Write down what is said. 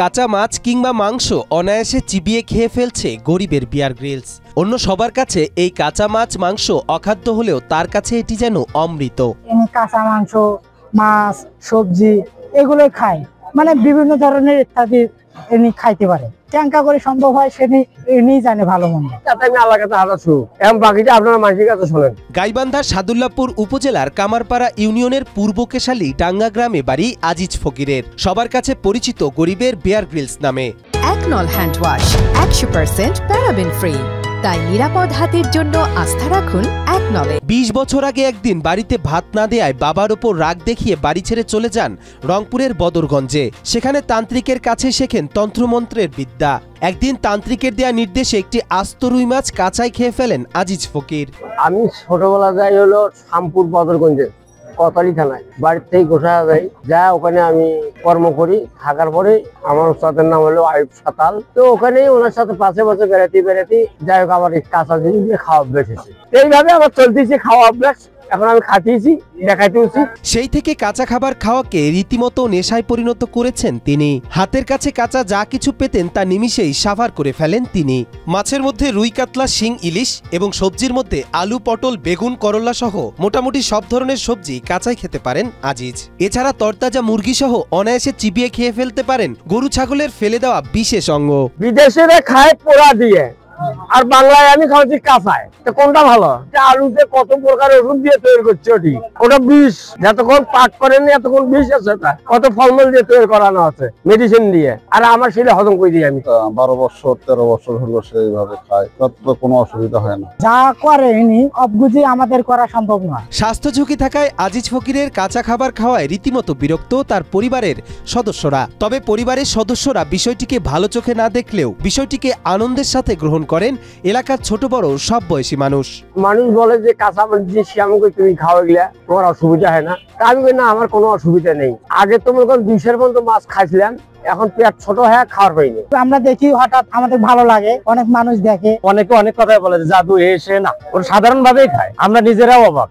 কাঁচা মাছ কিংবা মাংস অনায়াসে চিবিয়ে খেয়ে ফেলছে গরিবের বিয়ার গ্রিলস। অন্য সবার কাছে এই কাঁচা মাছ মাংস অখাদ্য হলেও তার কাছে এটি যেন অমৃত। কাঁচা মাংস, মাছ, সবজি এগুলোই খায়, মানে বিভিন্ন ধরনের ইত্যাদি এনি খাইতে পারে। ট্যাঙ্কা করে সম্ভব হয় সেনি জানে ভালো মন্দ। গাইবান্ধার সাদুল্লাপুর উপজেলার কামারপাড়া ইউনিয়নের পূর্ব কেশালী ডাঙ্গা গ্রামে বাড়ি আজিজ ফকিরের। সবার কাছে পরিচিত গরিবের বিয়ার গ্রিলস নামে। একনল হ্যান্ড ওয়াশ 100% প্যারাবেন ফ্রি, তাই নিরাপদ হাতের জন্য আস্থা রাখুন একনলে। 20 বছর আগে একদিন বাড়িতে ভাত না দেয়ায় বাবার ওপর রাগ দেখিয়ে বাড়ি ছেড়ে চলে যান রংপুরের বদরগঞ্জে। সেখানে তান্ত্রিকের কাছে শেখেন তন্ত্রমন্ত্রের বিদ্যা। একদিন তান্ত্রিকের দেয়া নির্দেশে একটি আস্ত রুই মাছ কাঁচাই খেয়ে ফেলেন আজিজ ফকির। আমি ছোটবেলা যাই হলো শামপুর বদরগঞ্জে কোতোয়ালি থানায়, বাড়ির থেকে গোসা যাই, যা ওখানে আমি কর্ম করি। থাকার পরে আমার উস্তাদের নাম হলো আইব সাতাল। তো ওখানেই ওনার সাথে পাশে বসে বেড়াতে যাই হোক আমার কাঁচা জিনিস খাওয়া অভ্যাস হয়েছে। এইভাবে আমার চলতেছে খাওয়া অভ্যাস, এখন আমি খাটিয়েছি, দেখাইতেছি। সেই থেকে কাঁচা খাবার খাওয়াকে রীতিমতো নেশায় পরিণত করেছেন তিনি। হাতের কাছে কাঁচা যা কিছু পেতেন তা নিমিষেই সাভার করে ফেলেন তিনি। মাছের মধ্যে রুই, কাতলা, শিং, ইলিশ এবং সবজির মধ্যে আলু, পটল, বেগুন, করলা সহ মোটামুটি সব ধরনের সবজি কাঁচাই খেতে পারেন আজিজ। এছাড়া তরতাজা মুরগি সহ অনায়াসে চিবিয়ে খেয়ে ফেলতে পারেন গরু ছাগলের ফেলে দেওয়া বিশেষ অঙ্গ। বিদেশেরা খায় পোড়া দিয়ে, আর বাংলায় আমি খাওয়াচ্ছি কাঁচায়। তো কোনটা ভালো? আলুতে কত প্রকার ওষুধ দিয়ে তৈরি করছে, ওটা বিষ। যতক্ষণ পাক করেনি এতক্ষণ বিষ আছে, কত ফলমূল দিয়ে তৈরি করানো আছে মেডিসিন দিয়ে। আর আমার সেটা হজম করে দিই আমি। 12 বছর 13 বছর হলো সেইভাবে খায়, তো কোনো অসুবিধা হয় না। যা করে ইনি অবগুজি আমাদের করা সম্ভব নয়। স্বাস্থ্য ঝুঁকি থাকায় আজিজ ফকিরের কাঁচা খাবার খাওয়ায় রীতিমতো বিরক্ত তার পরিবারের সদস্যরা। তবে পরিবারের সদস্যরা বিষয়টিকে ভালো চোখে না দেখলেও বিষয়টিকে আনন্দের সাথে গ্রহণ করেন এলাকার ছোট বড় সব বয়সী মানুষ। মানুষ বলে যে কাঁচা জিনিস আমাকে তুমি খাওয়া গেলে তোমার অসুবিধা হয় না। আমি বলি না, আমার কোনো অসুবিধা নেই। আগে তো মনে করেন 200 পর্যন্ত মাছ খাইছিলাম, এখন পেট ছোট হয়ে খাওয়ার পাইনি। আমরা দেখি হঠাৎ আমাদের ভালো লাগে, অনেক মানুষ দেখে, অনেকে অনেক কথাই বলে জাদু এসে না, ওরা সাধারণ ভাবেই খায়, আমরা নিজেরাও অবাক।